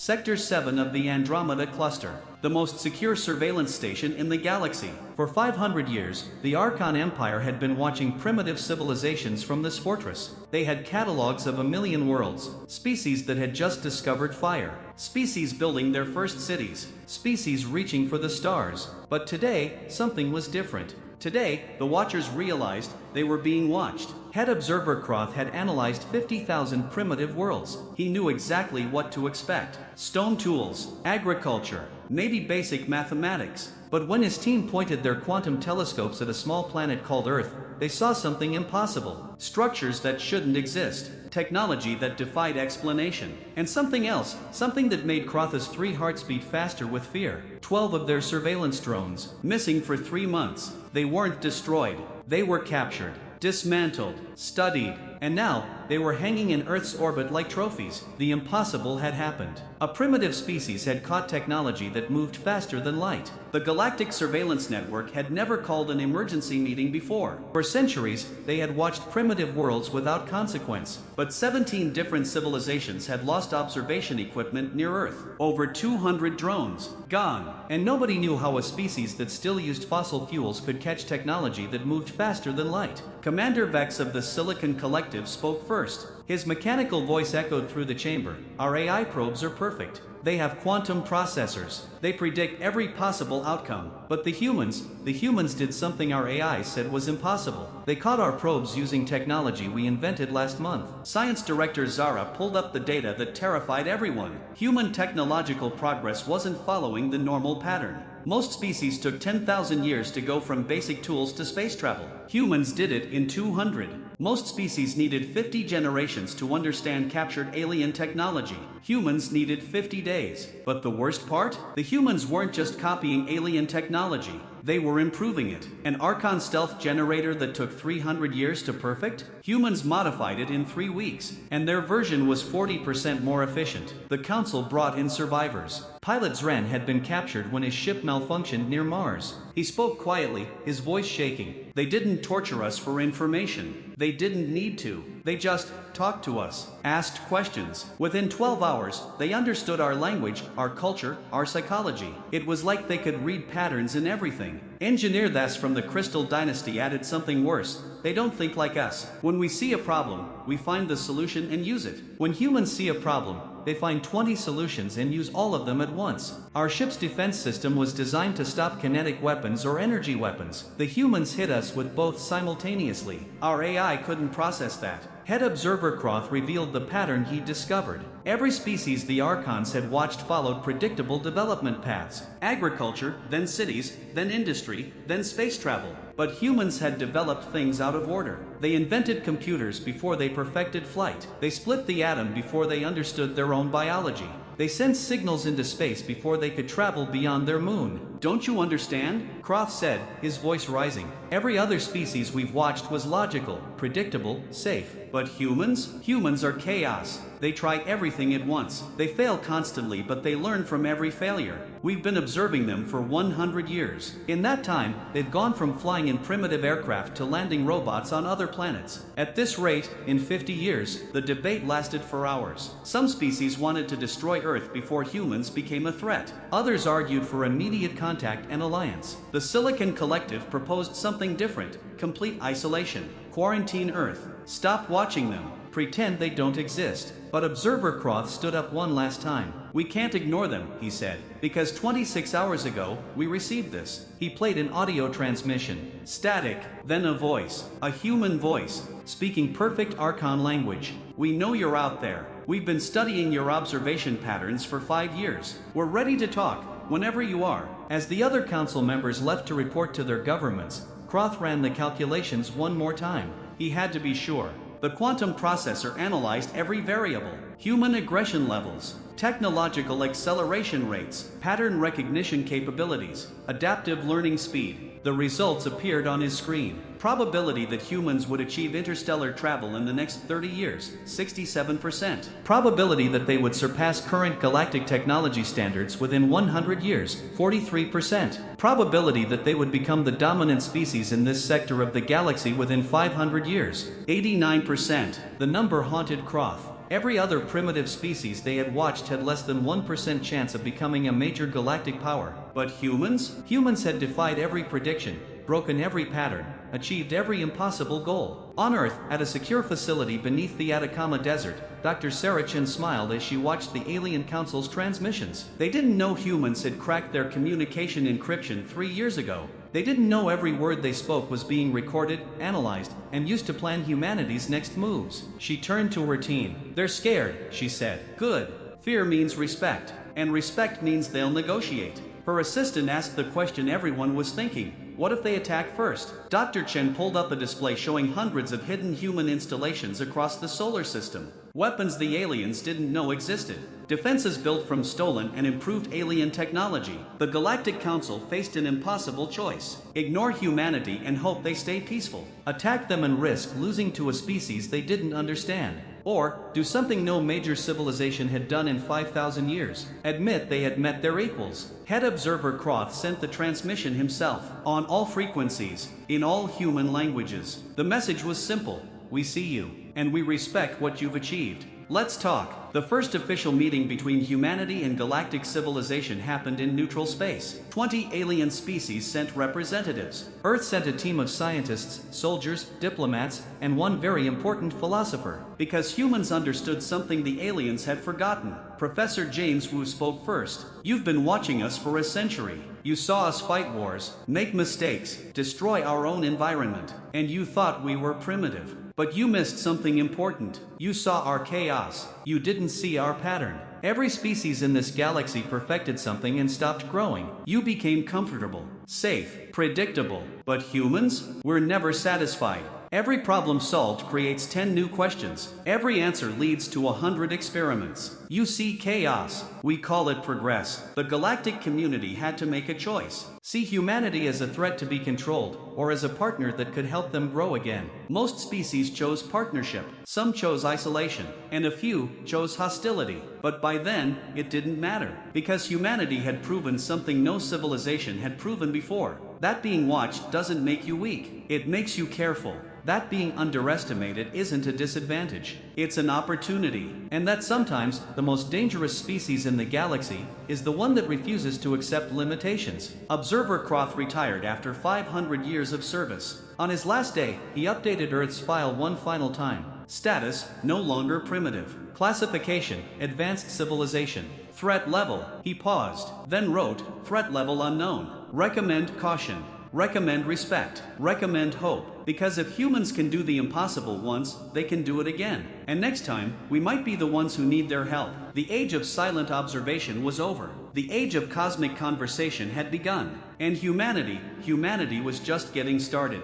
Sector 7 of the Andromeda Cluster, the most secure surveillance station in the galaxy. For 500 years, the Archon Empire had been watching primitive civilizations from this fortress. They had catalogs of 1,000,000 worlds, species that had just discovered fire, species building their first cities, species reaching for the stars. But today, something was different. Today, the Watchers realized they were being watched. Head observer Croth had analyzed 50,000 primitive worlds. He knew exactly what to expect. Stone tools, agriculture, maybe basic mathematics. But when his team pointed their quantum telescopes at a small planet called Earth, they saw something impossible. Structures that shouldn't exist. Technology that defied explanation. And something else, something that made Croth's 3 hearts beat faster with fear. 12 of their surveillance drones, missing for 3 months. They weren't destroyed. They were captured, dismantled, studied, and now they were hanging in Earth's orbit like trophies. The impossible had happened. A primitive species had caught technology that moved faster than light. The Galactic Surveillance Network had never called an emergency meeting before. For centuries, they had watched primitive worlds without consequence. But 17 different civilizations had lost observation equipment near Earth. Over 200 drones gone. And nobody knew how a species that still used fossil fuels could catch technology that moved faster than light. Commander Vex of the Silicon Collective spoke first. His mechanical voice echoed through the chamber. Our AI probes are perfect. They have quantum processors. They predict every possible outcome. But the humans did something our AI said was impossible. They caught our probes using technology we invented last month. Science Director Zara pulled up the data that terrified everyone. Human technological progress wasn't following the normal pattern. Most species took 10,000 years to go from basic tools to space travel. Humans did it in 200. Most species needed 50 generations to understand captured alien technology. Humans needed 50 days. But the worst part? The humans weren't just copying alien technology. They were improving it. An Archon stealth generator that took 300 years to perfect? Humans modified it in 3 weeks, and their version was 40% more efficient. The Council brought in survivors. Pilot Zren had been captured when his ship malfunctioned near Mars. He spoke quietly, his voice shaking. They didn't torture us for information. They didn't need to. They just talked to us, asked questions. Within 12 hours, they understood our language, our culture, our psychology. It was like they could read patterns in everything. Engineer Thas from the Crystal Dynasty added something worse. They don't think like us. When we see a problem, we find the solution and use it. When humans see a problem, they find 20 solutions and use all of them at once. Our ship's defense system was designed to stop kinetic weapons or energy weapons. The humans hit us with both simultaneously. Our AI couldn't process that. Head observer Croth revealed the pattern he discovered. Every species the Archons had watched followed predictable development paths. Agriculture, then cities, then industry, then space travel. But humans had developed things out of order. They invented computers before they perfected flight. They split the atom before they understood their own biology. They sent signals into space before they could travel beyond their moon. Don't you understand? Croft said, his voice rising. Every other species we've watched was logical, predictable, safe. But humans? Humans are chaos. They try everything at once. They fail constantly, but they learn from every failure. We've been observing them for 100 years. In that time, they've gone from flying in primitive aircraft to landing robots on other planets. At this rate, in 50 years, the debate lasted for hours. Some species wanted to destroy Earth before humans became a threat. Others argued for immediate contact and alliance. The Silicon Collective proposed something different: complete isolation. Quarantine Earth. Stop watching them. Pretend they don't exist. But Observer Croth stood up one last time. We can't ignore them, he said, because 26 hours ago, we received this. He played an audio transmission. Static, then a voice. A human voice, speaking perfect Archon language. We know you're out there. We've been studying your observation patterns for 5 years. We're ready to talk, whenever you are. As the other council members left to report to their governments, Croth ran the calculations one more time. He had to be sure. The quantum processor analyzed every variable: human aggression levels, technological acceleration rates, pattern recognition capabilities, adaptive learning speed. The results appeared on his screen. Probability that humans would achieve interstellar travel in the next 30 years, 67%. Probability that they would surpass current galactic technology standards within 100 years, 43%. Probability that they would become the dominant species in this sector of the galaxy within 500 years, 89%. The number haunted Croth. Every other primitive species they had watched had less than 1% chance of becoming a major galactic power. But humans? Humans had defied every prediction, broken every pattern, achieved every impossible goal. On Earth, at a secure facility beneath the Atacama Desert, Dr. Sarachin smiled as she watched the Alien Council's transmissions. They didn't know humans had cracked their communication encryption 3 years ago. They didn't know every word they spoke was being recorded, analyzed, and used to plan humanity's next moves. She turned to her team. "They're scared," she said. "Good. Fear means respect, and respect means they'll negotiate." Her assistant asked the question everyone was thinking. What if they attack first? Dr. Chen pulled up a display showing hundreds of hidden human installations across the solar system. Weapons the aliens didn't know existed. Defenses built from stolen and improved alien technology. The Galactic Council faced an impossible choice. Ignore humanity and hope they stay peaceful. Attack them and risk losing to a species they didn't understand. Or, do something no major civilization had done in 5,000 years. Admit they had met their equals. Head Observer Croth sent the transmission himself, on all frequencies, in all human languages. The message was simple. We see you, and we respect what you've achieved. Let's talk. The first official meeting between humanity and galactic civilization happened in neutral space. 20 alien species sent representatives. Earth sent a team of scientists, soldiers, diplomats, and one very important philosopher. Because humans understood something the aliens had forgotten. Professor James Wu spoke first. "You've been watching us for a century. You saw us fight wars, make mistakes, destroy our own environment, and you thought we were primitive. But you missed something important. You saw our chaos. You didn't see our pattern. Every species in this galaxy perfected something and stopped growing. You became comfortable, safe, predictable. But humans? We're never satisfied. Every problem solved creates 10 new questions. Every answer leads to 100 experiments. You see chaos. We call it progress." The galactic community had to make a choice. See humanity as a threat to be controlled, or as a partner that could help them grow again. Most species chose partnership. Some chose isolation, and a few chose hostility. But by then, it didn't matter, because humanity had proven something no civilization had proven before. That being watched doesn't make you weak. It makes you careful. That being underestimated isn't a disadvantage. It's an opportunity. And that sometimes, the most dangerous species in the galaxy is the one that refuses to accept limitations. Observer Croth retired after 500 years of service. On his last day, he updated Earth's file one final time. Status, no longer primitive. Classification, advanced civilization. Threat level. He paused, then wrote, threat level unknown. Recommend caution. Recommend respect. Recommend hope. Because if humans can do the impossible once, they can do it again. And next time, we might be the ones who need their help. The age of silent observation was over. The age of cosmic conversation had begun. And humanity was just getting started.